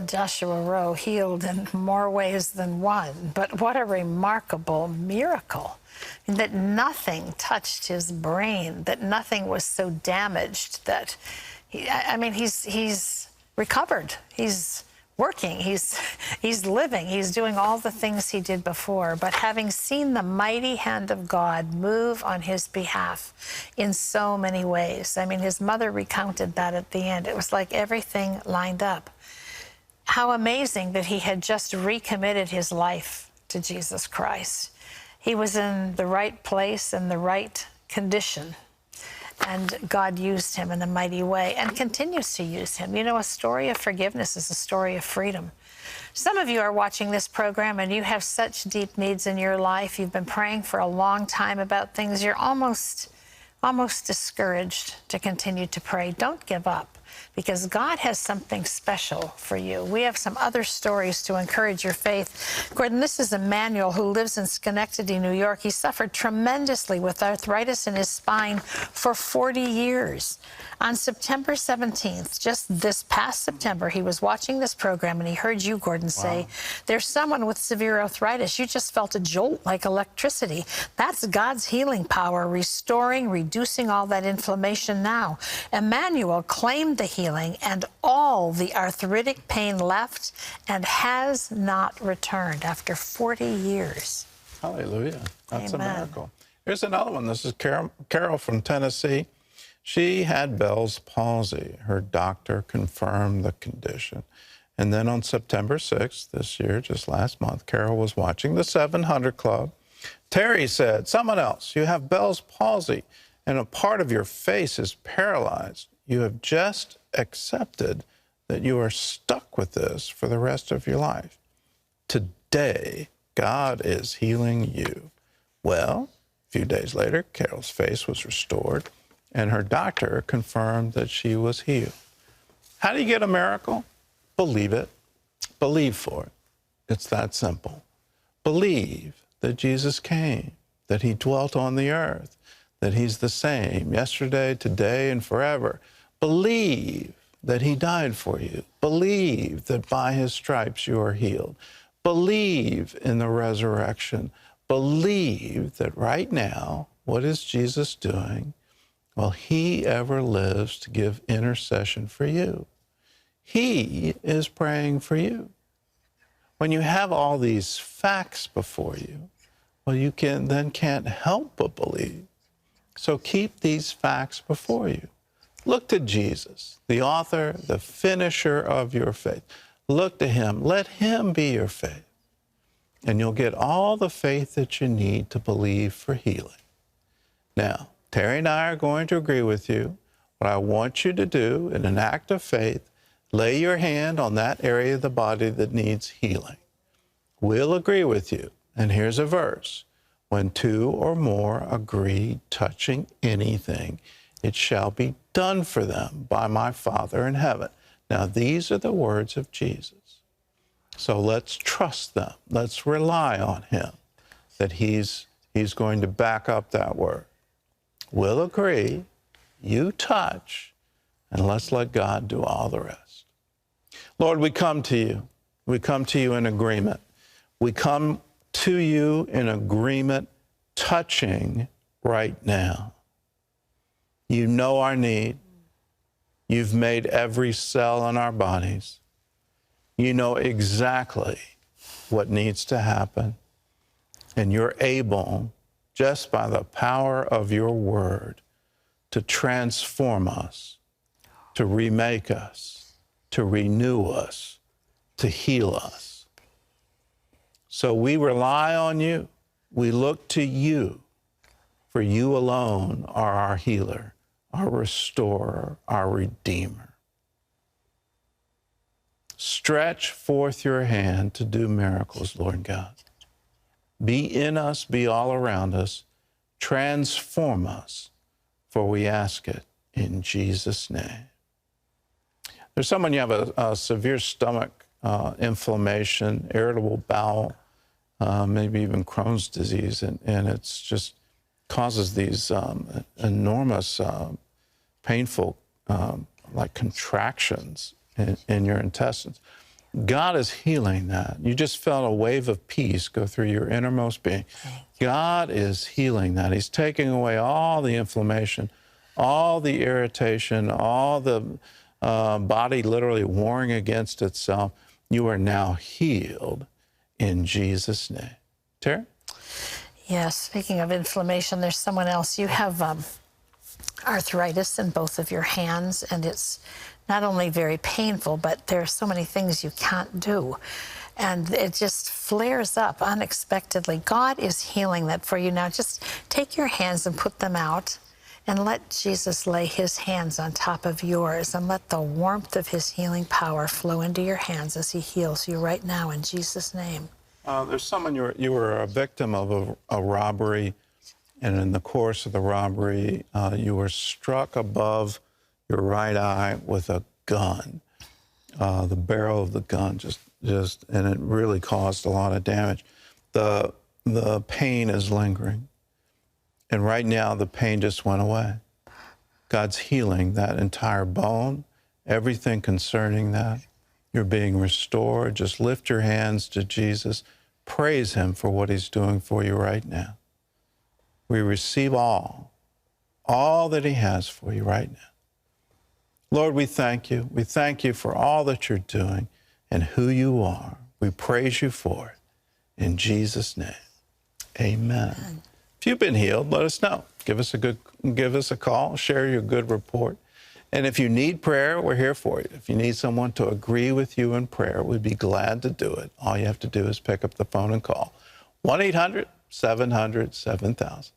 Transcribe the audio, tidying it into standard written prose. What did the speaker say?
Joshua Rowe healed in more ways than one, but what a remarkable miracle that nothing touched his brain, that nothing was so damaged that he's recovered. He's working, he's living, he's doing all the things he did before. But having seen the mighty hand of God move on his behalf in so many ways, I mean, his mother recounted that at the end. It was like everything lined up. How amazing that he had just recommitted his life to Jesus Christ. He was in the right place and the right condition, and God used him in a mighty way and continues to use him. You know, a story of forgiveness is a story of freedom. Some of you are watching this program and you have such deep needs in your life. You've been praying for a long time about things. You're almost discouraged to continue to pray. Don't give up, because God has something special for you. We have some other stories to encourage your faith. Gordon, this is Emmanuel, who lives in Schenectady, New York. He suffered tremendously with arthritis in his spine for 40 years. On September 17th, just this past September, he was watching this program and he heard you, Gordon, say, there's someone with severe arthritis. You just felt a jolt like electricity. That's God's healing power, restoring, reducing all that inflammation now. Emmanuel claimed the healing, and all the arthritic pain left and has not returned after 40 years. Hallelujah. That's Amen. a miracle. Here's another one. This is Carol from Tennessee. She had Bell's palsy. Her doctor confirmed the condition. And then on September 6th this year, just last month, Carol was watching the 700 Club. Terry said, someone else, you have Bell's palsy and a part of your face is paralyzed. You have just accepted that you are stuck with this for the rest of your life. Today, God is healing you. Well, a few days later, Carol's face was restored, and her doctor confirmed that she was healed. How do you get a miracle? Believe it. Believe for it. It's that simple. Believe that Jesus came, that he dwelt on the earth, that he's the same yesterday, today, and forever. Believe that he died for you. Believe that by his stripes you are healed. Believe in the resurrection. Believe that right now, what is Jesus doing? Well, he ever lives to give intercession for you. He is praying for you. When you have all these facts before you, well, you can't help but believe. So keep these facts before you. Look to Jesus, the author, the finisher of your faith. Look to him. Let him be your faith. And you'll get all the faith that you need to believe for healing. Now, Terry and I are going to agree with you. What I want you to do in an act of faith, lay your hand on that area of the body that needs healing. We'll agree with you. And here's a verse. When two or more agree touching anything, it shall be done for them by my Father in heaven. Now, these are the words of Jesus. So let's trust them. Let's rely on him, that he's going to back up that word. We'll agree, you touch, and let's let God do all the rest. Lord, we come to you. We come to you in agreement. We come to you in agreement, touching right now. You know our need. You've made every cell in our bodies. You know exactly what needs to happen. And you're able, just by the power of your word, to transform us, to remake us, to renew us, to heal us. So we rely on you. We look to you, for you alone are our healer, our restorer, our redeemer. Stretch forth your hand to do miracles, Lord God. Be in us, be all around us. Transform us, for we ask it in Jesus' name. There's someone, you have a severe stomach inflammation, irritable bowel, maybe even Crohn's disease, and it's just causes these enormous, painful, like contractions in your intestines. God is healing that. You just felt a wave of peace go through your innermost being. God is healing that. He's taking away all the inflammation, all the irritation, all the body literally warring against itself. You are now healed in Jesus' name. Terry? Yes, speaking of inflammation, there's someone else. You have arthritis in both of your hands, and it's not only very painful, but there are so many things you can't do. And it just flares up unexpectedly. God is healing that for you now. Just take your hands and put them out and let Jesus lay his hands on top of yours and let the warmth of his healing power flow into your hands as he heals you right now in Jesus' name. There's someone, you were a victim of a robbery, and in the course of the robbery, you were struck above your right eye with a gun. The barrel of the gun and it really caused a lot of damage. The pain is lingering. And right now, the pain just went away. God's healing that entire bone, everything concerning that. You're being restored. Just lift your hands to Jesus. Praise him for what he's doing for you right now. We receive all that he has for you right now. Lord, we thank you. We thank you for all that you're doing and who you are. We praise you for it. In Jesus' name, amen. If you've been healed, let us know. Give us a call, share your good report. And if you need prayer, we're here for you. If you need someone to agree with you in prayer, we'd be glad to do it. All you have to do is pick up the phone and call 1-800-700-7000.